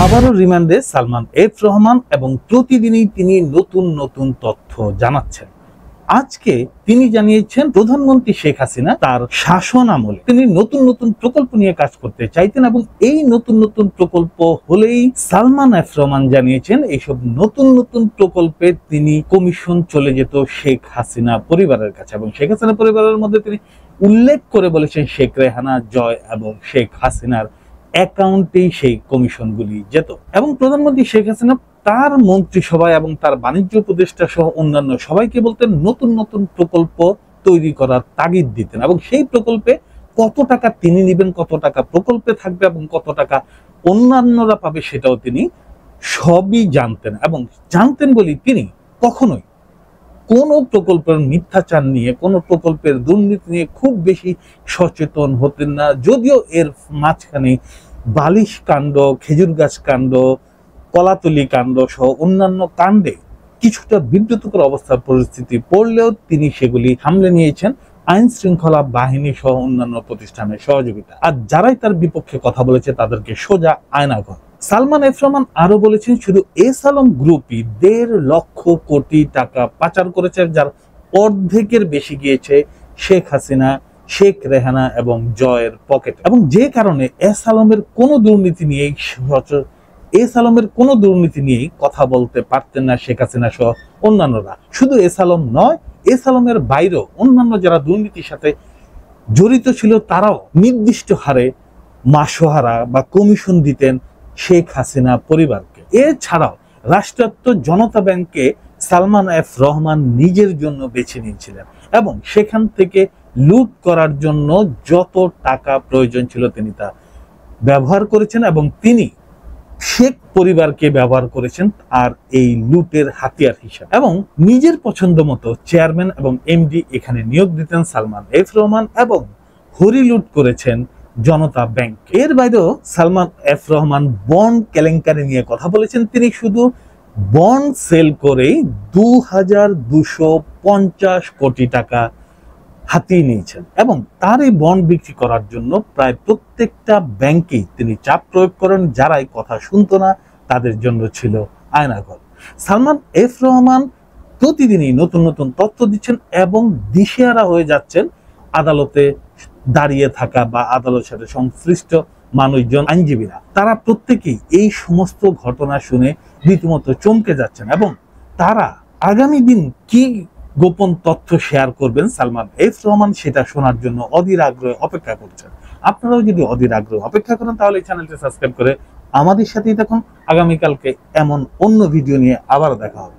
আবারও রিমান্ডে সালমান এফ রহমান এবং প্রতিদিনই তিনি নতুন নতুন তথ্য জানাচ্ছেন। আজকে তিনি জানিয়েছেন প্রধানমন্ত্রী শেখ হাসিনা তার শাসন আমলে তিনি নতুন নতুন প্রকল্প নিয়ে কাজ করতে চাইতেন এবং এই নতুন নতুন প্রকল্প হলেই সালমান এফ রহমান জানিয়েছেন এইসব নতুন নতুন প্রকল্পে তিনি কমিশন চলে যেত শেখ হাসিনা পরিবারের কাছে এবং শেখ হাসিনা পরিবারের মধ্যে তিনি উল্লেখ করে বলেছেন শেখ রেহানা, জয় এবং শেখ হাসিনার অ্যাকাউন্টেই সেই কমিশনগুলি যেত। এবং প্রধানমন্ত্রী শেখ হাসিনা তার মন্ত্রিসভায় এবং তার বাণিজ্য উপদেষ্টা সহ অন্যান্য সবাইকে বলতেন নতুন নতুন প্রকল্প তৈরি করার তাগিদ দিতেন এবং সেই প্রকল্পে কত টাকা তিনি নেবেন, কত টাকা প্রকল্পে থাকবে এবং কত টাকা অন্যান্যরা পাবে সেটাও তিনি সবই জানতেন। এবং জানতেন বলেই তিনি কখনোই কোনো প্রকল্পের মিথ্যাচার নিয়ে, কোনো প্রকল্পের দুর্নীতি নিয়ে খুব বেশি সচেতন হতেন না। যদিও এর মাঝখানে বালিশ কাণ্ড, খেজুর গাছ কাণ্ড, কলাতলি কাণ্ড সহ অন্যান্য কাণ্ডে কিছুটা বিব্রতকর অবস্থার পরিস্থিতি পড়লেও তিনি সেগুলি সামলে নিয়েছেন আইন শৃঙ্খলা বাহিনী সহ অন্যান্য প্রতিষ্ঠানের সহযোগিতা। আর যারাই তার বিপক্ষে কথা বলেছে তাদেরকে সোজা আয়নাঘর। সালমান এফ রহমান আরো বলেছেন শুধু এস আলম গ্রুপই 1.5 লক্ষ কোটি টাকা পাচার করেছে, যার অর্ধেকের বেশি গিয়েছে শেখ হাসিনা, শেখ রেহানা এবং জয়ের পকেট। এবং যে কারণে এস আলমের কোনো দুর্নীতি নিয়েই কথা বলতে পারতেন না শেখ হাসিনা সহ অন্যান্যরা। শুধু এস আলম নয়, এস আলমের বাইরেও অন্যান্য যারা দুর্নীতির সাথে জড়িত ছিল তারাও নির্দিষ্ট হারে মাসোহারা বা কমিশন দিতেন শেখ হাসিনা পরিবারকে। এছাড়াও রাষ্ট্রায়ত্ত জনতা ব্যাংকে সালমান এফ রহমান নিজের জন্য বেছে নিয়েছিলেন এবং সেখান থেকে লুট করার জন্য যত টাকা প্রয়োজন ছিল তিনি তা ব্যবহার করেছেন এবং তিনি শেখ পরিবারকে ব্যবহার করেছেন আর এই লুটের হাতিয়ার হিসাবে। এবং নিজের পছন্দ মতো চেয়ারম্যান এবং এমডি এখানে নিয়োগ দিতেন সালমান এফ রহমান এবং হরি লুট করেছেন জনতা ব্যাংক। এর বাইরেও সালমান এফ রহমান বন্ড কেলেঙ্কারি নিয়ে কথা বলেছেন। তিনি শুধু বন্ড সেল করেই 2250 কোটি টাকা হাতিয়ে নিয়েছেন এবং তার এই বন্ড বিক্রি করার জন্য প্রায় প্রত্যেকটা ব্যাংকেই তিনি চাপ প্রয়োগ করেন। যারাই কথা শুনতো না তাদের জন্য ছিল আয়নাঘর। সালমান এফ রহমান প্রতিদিনই নতুন নতুন তথ্য দিচ্ছেন এবং দিশেহারা হয়ে যাচ্ছেন আদালতে দাঁড়িয়ে থাকা বা আদালতের সাথে সংশ্লিষ্ট মানুষজন, আইনজীবীরা। তারা প্রত্যেকেই এই সমস্ত ঘটনা শুনে রীতিমতো চমকে যাচ্ছেন এবং তারা আগামী দিন কি গোপন তথ্য শেয়ার করবেন সালমান এফ রহমান সেটা শোনার জন্য অধীর আগ্রহে অপেক্ষা করছেন। আপনারাও যদি অধীর আগ্রহে অপেক্ষা করেন তাহলে এই চ্যানেলটি সাবস্ক্রাইব করে আমাদের সাথেই থাকুন। আগামীকালকে এমন অন্য ভিডিও নিয়ে আবার দেখা হবে।